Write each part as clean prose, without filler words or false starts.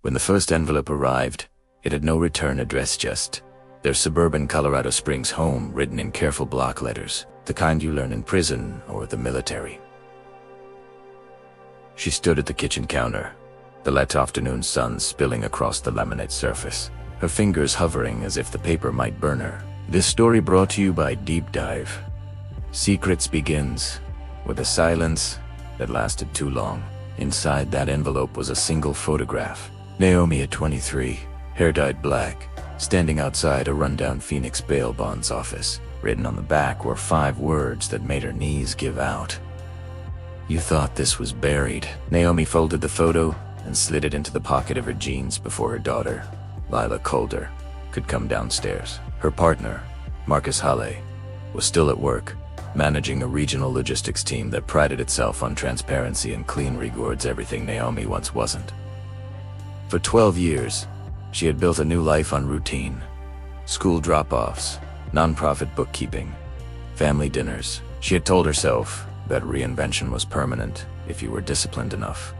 When the first envelope arrived, it had no return address, just their Suburban, Colorado Springs home written in careful block letters, the kind you learn in prison or the military. She stood at the kitchen counter, the late afternoon sun spilling across the laminate surface, her fingers hovering as if the paper might burn her. This story brought to you by Deep Dive. Secrets begins with a silence that lasted too long. Inside that envelope was a single photograph. Naomi at 23, hair dyed black, standing outside a rundown Phoenix bail bonds office. Written on the back were 5 words that made her knees give out. "You thought this was buried." Naomi folded the photo and slid it into the pocket of her jeans before her daughter, Elena Calder, could come downstairs. Her partner, Marcus Halle, was still at work, managing a regional logistics team that prided itself on transparency and clean records, everything Naomi once wasn't. For 12 years, she had built a new life on routine. School drop-offs, nonprofit bookkeeping, family dinners. She had told herself that reinvention was permanent if you were disciplined enough.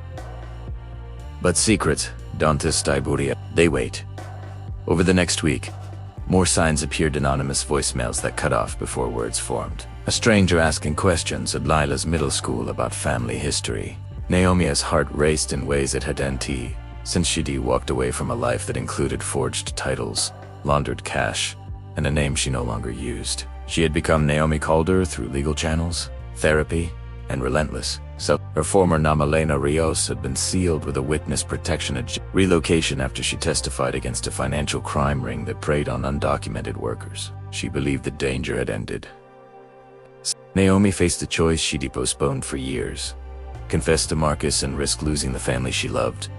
But secret, Dantes Tiburia, they wait. Over the next week, more signs appeared, anonymous voicemails that cut off before words formed. A stranger asking questions at Lila's middle school about family history. Naomi's heart raced in ways it hadn't since she'd walked away from a life that included forged titles, laundered cash, and a name she no longer used. She had become Naomi Calder through legal channels, therapy, and relentless. So her former nom, Elena Ríos, had been sealed with a witness protection relocation after she testified against a financial crime ring that preyed on undocumented workers. She believed the danger had ended. Naomi faced a choice she'd postponed for years: confess to Marcus and risk losing the family she loved,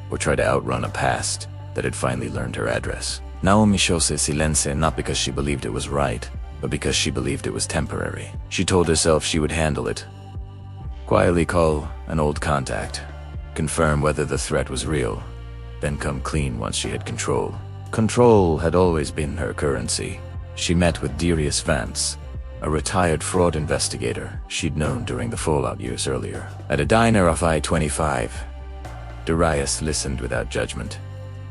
or try to outrun a past that had finally learned her address. Naomi chose silence, not because she believed it was right, but because she believed it was temporary. She told herself she would handle it. Quietly call an old contact, confirm whether the threat was real, then come clean once she had control. Control had always been her currency. She met with Darius Vance, a retired fraud investigator she'd known during the fallout years earlier, at a diner off I-25. Darius listened without judgment,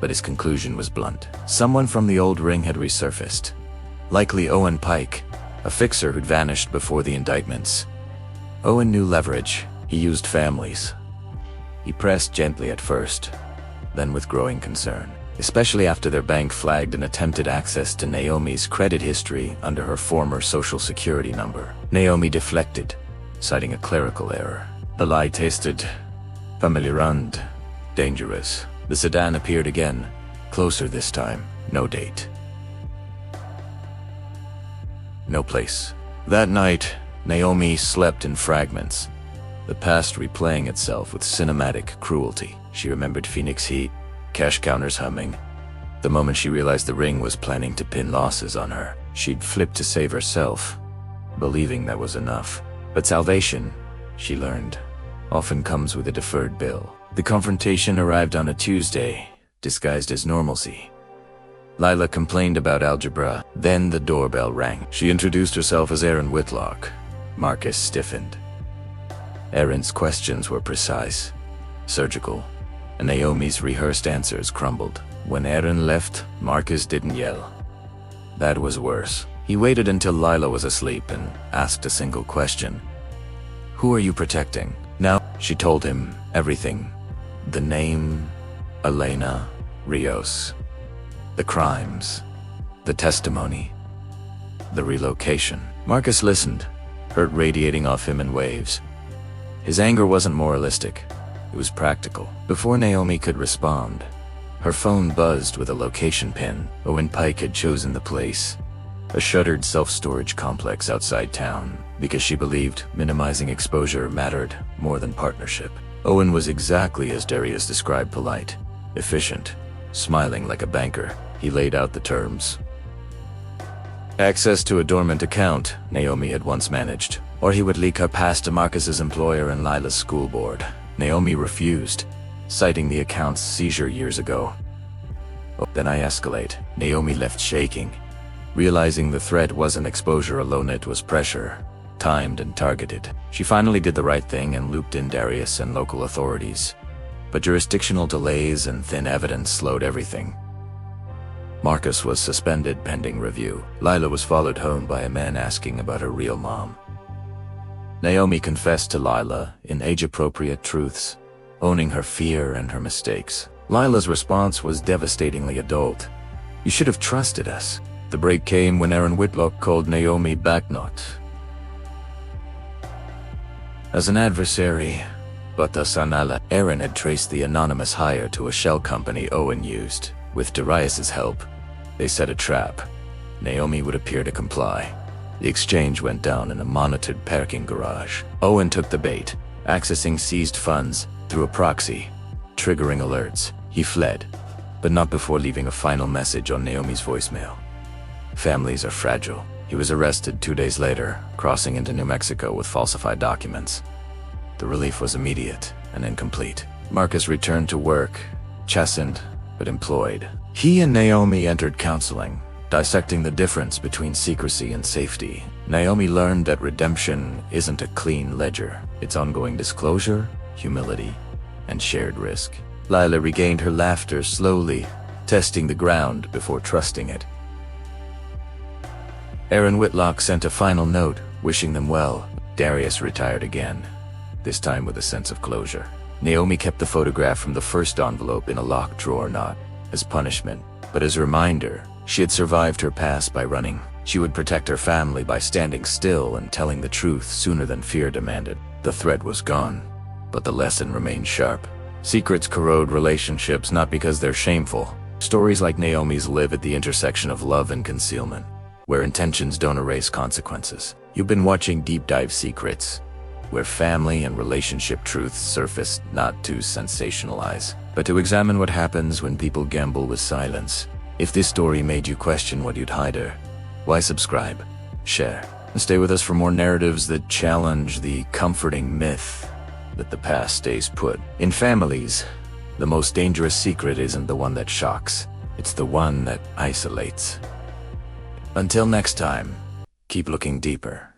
but his conclusion was blunt. Someone from the old ring had resurfaced. Likely Owen Pike, a fixer who'd vanished before the indictments. Owen knew leverage. He used families. He pressed gently at first, then with growing concern, especially after their bank flagged and attempted access to Naomi's credit history under her former social security number. Naomi deflected, citing a clerical error. The lie tasted familiar and dangerous. The sedan appeared again, closer this time. No date. No place. That night, Naomi slept in fragments, the past replaying itself with cinematic cruelty. She remembered Phoenix heat, cash counters humming. The moment she realized the ring was planning to pin losses on her, she'd flipped to save herself, believing that was enough. But salvation, she learned, often comes with a deferred bill. The confrontation arrived on a Tuesday, disguised as normalcy. Lila complained about algebra, then the doorbell rang. She introduced herself as Erin Whitlock. Marcus stiffened. Erin's questions were precise, surgical, and Naomi's rehearsed answers crumbled. When Erin left, Marcus didn't yell. That was worse. He waited until Lila was asleep and asked a single question. "Who are you protecting?" Now, she told him everything. The name, Elena Ríos. The crimes, the testimony, the relocation. Marcus listened, hurt radiating off him in waves. His anger wasn't moralistic, it was practical. Before Naomi could respond, her phone buzzed with a location pin. Owen Pike had chosen the place, a shuttered self-storage complex outside town, because she believed minimizing exposure mattered more than partnership. Owen was exactly as Darius described: polite, efficient, smiling like a banker. He laid out the terms. Access to a dormant account Naomi had once managed, or he would leak her past to Marcus's employer and Lila's school board. Naomi refused, citing the account's seizure years ago. Then I escalate. Naomi left shaking, realizing the threat wasn't exposure alone, it was pressure, timed and targeted. She finally did the right thing and looped in Darius and local authorities. but jurisdictional delays and thin evidence slowed everything. Marcus was suspended pending review. Lila was followed home by a man asking about her real mom. Naomi confessed to Lila in age-appropriate truths, owning her fear and her mistakes. Lila's response was devastatingly adult. "You should have trusted us." The break came when Aaron Whitlock called Naomi back not as an adversary, but as an ally. Aaron had traced the anonymous hire to a shell company Owen used. With Darius's help, they set a trap. Naomi would appear to comply. The exchange went down in a monitored parking garage. Owen took the bait, accessing seized funds through a proxy, triggering alerts. He fled, but not before leaving a final message on Naomi's voicemail. Families are fragile. He was arrested 2 days later, crossing into New Mexico with falsified documents. The relief was immediate and incomplete. Marcus returned to work, chastened but employed. He and Naomi entered counseling, dissecting the difference between secrecy and safety. Naomi learned that redemption isn't a clean ledger. It's ongoing disclosure, humility, and shared risk. Lila regained her laughter slowly, testing the ground before trusting it. Aaron Whitlock sent a final note, wishing them well. Darius retired again, this time with a sense of closure. Naomi kept the photograph from the first envelope in a locked drawer, not as punishment, but as a reminder. She had survived her past by running. She would protect her family by standing still and telling the truth sooner than fear demanded. The threat was gone, but the lesson remained sharp. Secrets corrode relationships not because they're shameful. Stories like Naomi's live at the intersection of love and concealment, where intentions don't erase consequences. You've been watching Deep Dive Secrets, where family and relationship truths surface not to sensationalize, but to examine what happens when people gamble with silence. If this story made you question what you'd hide, why subscribe, share, and stay with us for more narratives that challenge the comforting myth that the past stays put. In families, the most dangerous secret isn't the one that shocks, it's the one that isolates. Until next time, keep looking deeper.